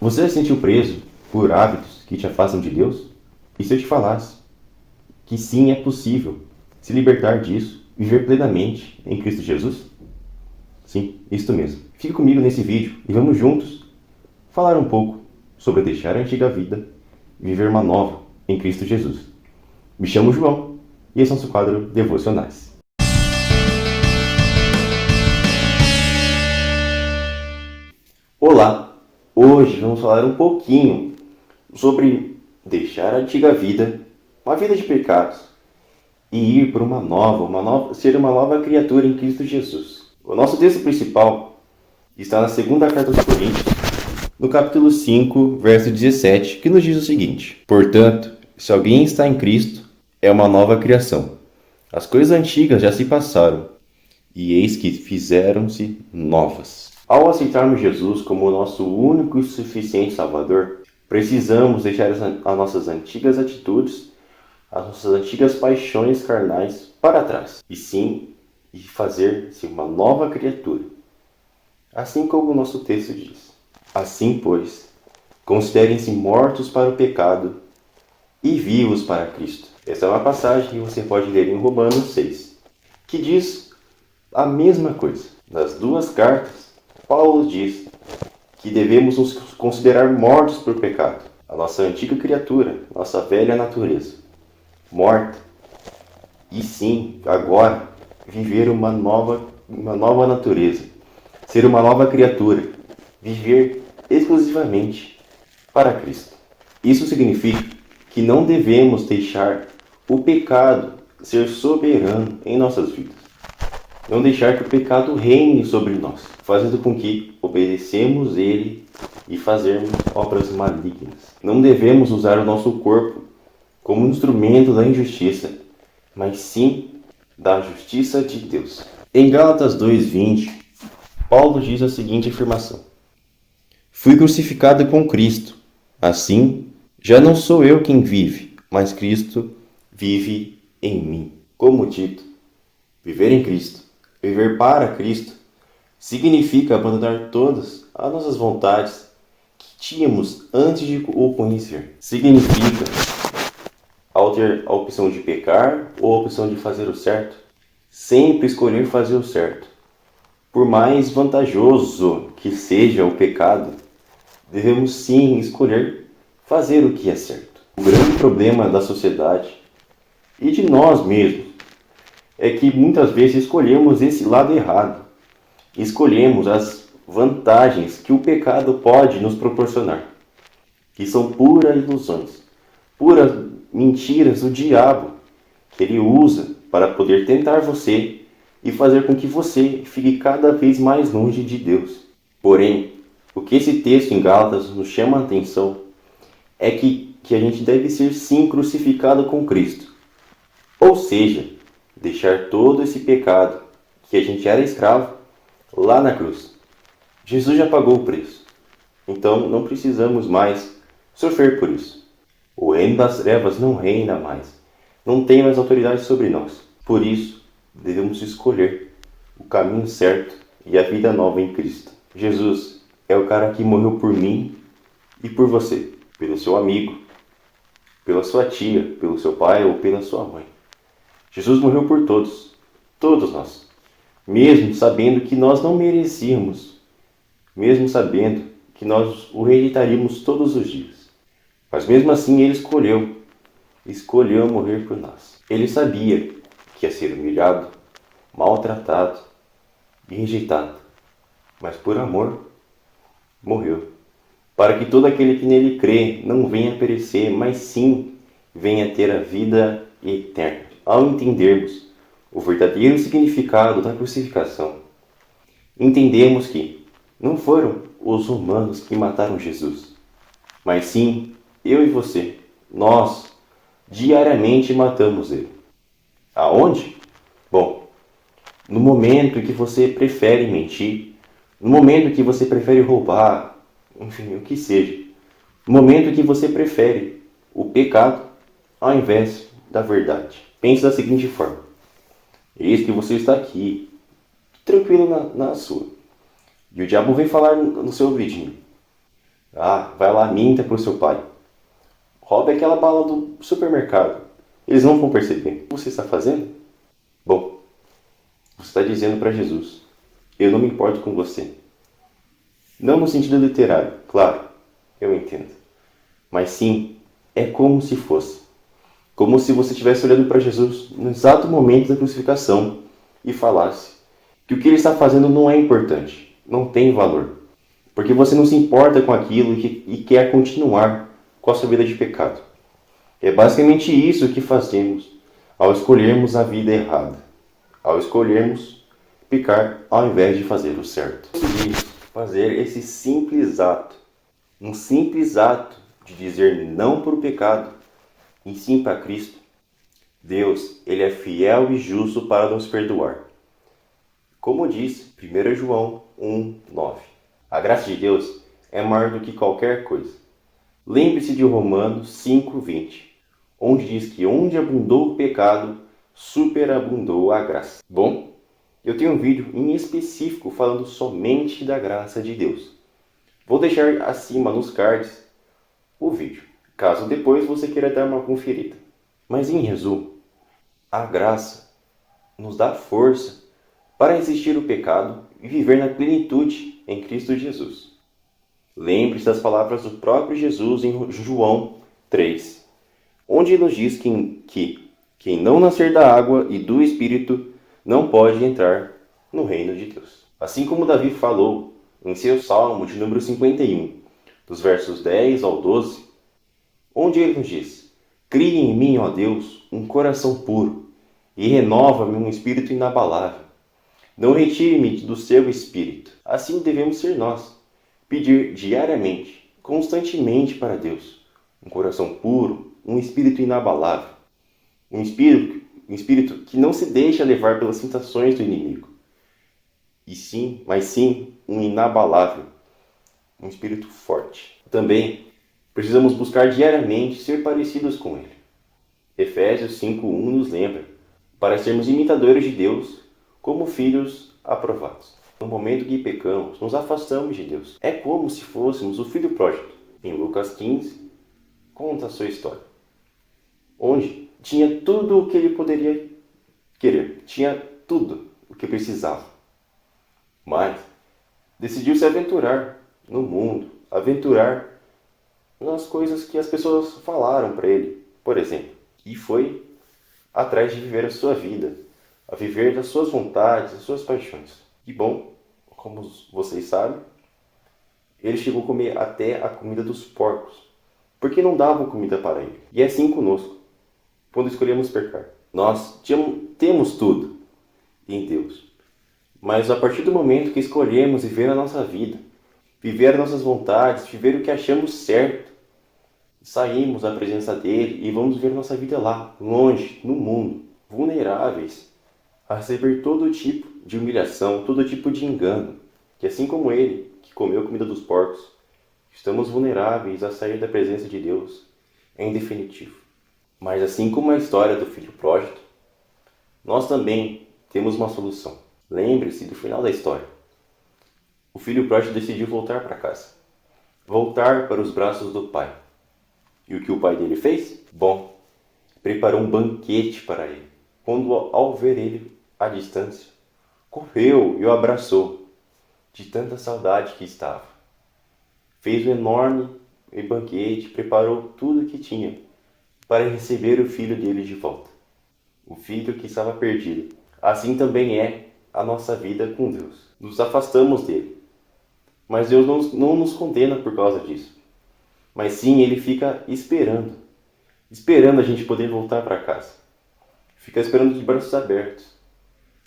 Você se sentiu preso por hábitos que te afastam de Deus? E se eu te falasse que sim, é possível se libertar disso e viver plenamente em Cristo Jesus? Sim, isso mesmo. Fique comigo nesse vídeo e vamos juntos falar um pouco sobre deixar a antiga vida e viver uma nova em Cristo Jesus. Me chamo João e esse é o nosso quadro Devocionais. Olá! Hoje vamos falar um pouquinho sobre deixar a antiga vida, uma vida de pecados, e ir para ser uma nova criatura em Cristo Jesus. O nosso texto principal está na segunda carta aos Coríntios, no capítulo 5, verso 17, que nos diz o seguinte: Portanto, se alguém está em Cristo, é uma nova criação. As coisas antigas já se passaram, e eis que fizeram-se novas. Ao aceitarmos Jesus como o nosso único e suficiente Salvador, precisamos deixar as nossas antigas atitudes, as nossas antigas paixões carnais para trás, e fazer-se uma nova criatura. Assim como o nosso texto diz. Assim, pois, considerem-se mortos para o pecado e vivos para Cristo. Essa é uma passagem que você pode ler em Romanos 6, que diz a mesma coisa. Nas duas cartas, Paulo diz que devemos nos considerar mortos por pecado, a nossa antiga criatura, nossa velha natureza, morta, e sim, agora, viver uma nova natureza, ser uma nova criatura, viver exclusivamente para Cristo. Isso significa que não devemos deixar o pecado ser soberano em nossas vidas. Não deixar que o pecado reine sobre nós, fazendo com que obedecemos ele e fazermos obras malignas. Não devemos usar o nosso corpo como instrumento da injustiça, mas sim da justiça de Deus. Em Gálatas 2:20, Paulo diz a seguinte afirmação: Fui crucificado com Cristo. Assim, já não sou eu quem vive, mas Cristo vive em mim. Como dito, viver em Cristo, viver para Cristo, significa abandonar todas as nossas vontades que tínhamos antes de o conhecer. Significa, ao ter a opção de pecar ou a opção de fazer o certo, sempre escolher fazer o certo. Por mais vantajoso que seja o pecado, devemos sim escolher fazer o que é certo. O grande problema da sociedade e de nós mesmos é que muitas vezes escolhemos esse lado errado. Escolhemos as vantagens que o pecado pode nos proporcionar, que são puras ilusões, puras mentiras do diabo, que ele usa para poder tentar você e fazer com que você fique cada vez mais longe de Deus. Porém, o que esse texto em Gálatas nos chama a atenção é que a gente deve ser sim crucificado com Cristo. Ou seja, deixar todo esse pecado que a gente era escravo lá na cruz. Jesus já pagou o preço. Então não precisamos mais sofrer por isso. O reino das trevas não reina mais. Não tem mais autoridade sobre nós. Por isso, devemos escolher o caminho certo e a vida nova em Cristo. Jesus é o cara que morreu por mim e por você. Pelo seu amigo, pela sua tia, pelo seu pai ou pela sua mãe. Jesus morreu por todos nós, mesmo sabendo que nós não merecíamos, mesmo sabendo que nós o rejeitaríamos todos os dias. Mas mesmo assim ele escolheu morrer por nós. Ele sabia que ia ser humilhado, maltratado e rejeitado, mas por amor morreu, para que todo aquele que nele crê não venha perecer, mas sim venha ter a vida eterna. Ao entendermos o verdadeiro significado da crucificação, entendemos que não foram os humanos que mataram Jesus, mas sim eu e você. Nós diariamente matamos ele. Aonde? Bom, no momento em que você prefere mentir, no momento em que você prefere roubar, enfim, o que seja, no momento em que você prefere o pecado ao invés da verdade. Pense da seguinte forma: eis que você está aqui, tranquilo na sua, e o diabo vem falar no seu ouvidinho: Ah, vai lá, minta para o seu pai. Roube aquela bala do supermercado. Eles não vão perceber. O que você está fazendo? Bom, você está dizendo para Jesus: eu não me importo com você. Não no sentido literário, claro, eu entendo. Mas sim, é como se fosse. Como se você estivesse olhando para Jesus no exato momento da crucificação e falasse que o que ele está fazendo não é importante, não tem valor. Porque você não se importa com aquilo e quer continuar com a sua vida de pecado. É basicamente isso que fazemos ao escolhermos a vida errada, ao escolhermos pecar ao invés de fazer o certo. Conseguimos fazer esse simples ato, um simples ato de dizer não para o pecado e sim para Cristo. Deus, ele é fiel e justo para nos perdoar. Como diz 1 João 1:9. A graça de Deus é maior do que qualquer coisa. Lembre-se de Romanos 5:20, onde diz que onde abundou o pecado, superabundou a graça. Bom, eu tenho um vídeo em específico falando somente da graça de Deus. Vou deixar acima nos cards o vídeo, caso depois você queira dar uma conferida. Mas em resumo, a graça nos dá força para resistir o pecado e viver na plenitude em Cristo Jesus. Lembre-se das palavras do próprio Jesus em João 3, onde nos diz que quem não nascer da água e do Espírito não pode entrar no reino de Deus. Assim como Davi falou em seu Salmo de número 51, dos versos 10 ao 12, onde ele nos diz: crie em mim, ó Deus, um coração puro e renova-me um espírito inabalável. Não retire-me do seu espírito. Assim devemos ser nós. Pedir diariamente, constantemente para Deus um coração puro, um espírito inabalável. Um espírito que não se deixa levar pelas tentações do inimigo. Mas sim, um inabalável. Um espírito forte. Também precisamos buscar diariamente ser parecidos com Ele. Efésios 5:1 nos lembra, para sermos imitadores de Deus, como filhos aprovados. No momento que pecamos, nos afastamos de Deus. É como se fôssemos o filho pródigo. Em Lucas 15, conta a sua história. Onde tinha tudo o que ele poderia querer. Tinha tudo o que precisava. Mas decidiu se aventurar no mundo. Aventurar nas coisas que as pessoas falaram para ele, por exemplo. E foi atrás de viver a sua vida. A viver das suas vontades, das suas paixões. E bom, como vocês sabem, ele chegou a comer até a comida dos porcos, porque não davam comida para ele. E é assim conosco, quando escolhemos pecar. Nós temos tudo em Deus, mas a partir do momento que escolhemos viver a nossa vida, viver as nossas vontades, viver o que achamos certo, saímos da presença dele e vamos viver nossa vida lá, longe, no mundo, vulneráveis a receber todo tipo de humilhação, todo tipo de engano, que assim como ele, que comeu a comida dos porcos, estamos vulneráveis a sair da presença de Deus em definitivo. Mas assim como a história do filho pródigo, nós também temos uma solução. Lembre-se do final da história. O filho pródigo decidiu voltar para casa, voltar para os braços do pai. E o que o pai dele fez? Bom, preparou um banquete para ele. Quando, ao ver ele à distância, correu e o abraçou, de tanta saudade que estava. Fez um enorme banquete, preparou tudo o que tinha para receber o filho dele de volta. O filho que estava perdido. Assim também é a nossa vida com Deus. Nos afastamos dele. Mas Deus não nos condena por causa disso. Mas sim, ele fica esperando a gente poder voltar para casa. Fica esperando de braços abertos,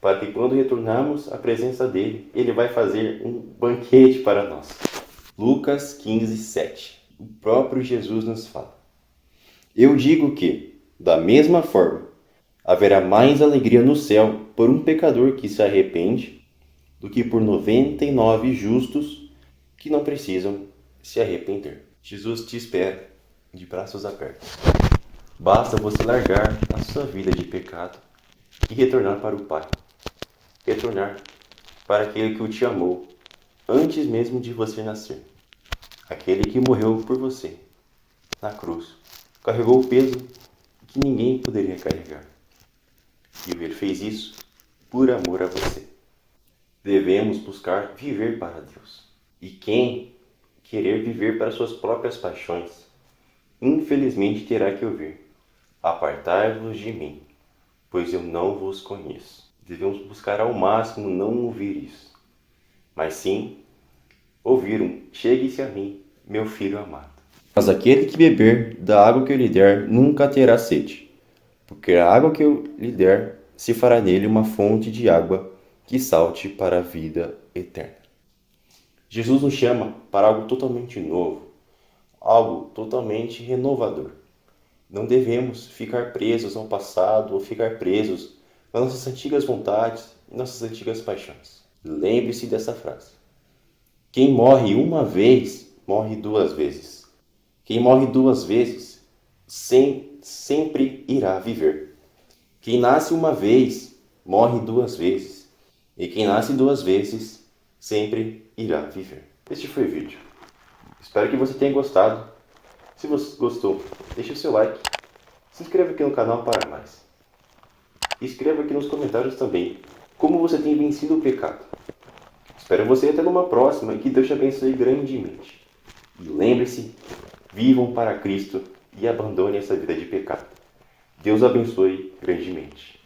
para que quando retornarmos à presença dele, ele vai fazer um banquete para nós. Lucas 15:7. O próprio Jesus nos fala: eu digo que, da mesma forma, haverá mais alegria no céu por um pecador que se arrepende do que por 99 justos que não precisam se arrepender. Jesus te espera de braços abertos. Basta você largar a sua vida de pecado e retornar para o Pai. Retornar para aquele que o te amou antes mesmo de você nascer. aquele que morreu por você na cruz, carregou o peso que ninguém poderia carregar. E ele fez isso por amor a você. Devemos buscar viver para Deus. E quem querer viver para suas próprias paixões, infelizmente terá que ouvir: apartai-vos de mim, pois eu não vos conheço. Devemos buscar ao máximo não ouvir isso, mas sim ouvir um: chegue-se a mim, meu filho amado. Mas aquele que beber da água que eu lhe der nunca terá sede, porque a água que eu lhe der se fará nele uma fonte de água que salte para a vida eterna. Jesus nos chama para algo totalmente novo, algo totalmente renovador. Não devemos ficar presos ao passado ou ficar presos nas nossas antigas vontades e nossas antigas paixões. Lembre-se dessa frase: quem morre uma vez, morre duas vezes. Quem morre duas vezes, sempre irá viver. Quem nasce uma vez, morre duas vezes. E quem nasce duas vezes, sempre irá viver. Este foi o vídeo. Espero que você tenha gostado. Se você gostou, deixe o seu like. Se inscreva aqui no canal para mais. E escreva aqui nos comentários também como você tem vencido o pecado. Espero você até numa próxima e que Deus te abençoe grandemente. E lembre-se, vivam para Cristo e abandone essa vida de pecado. Deus abençoe grandemente.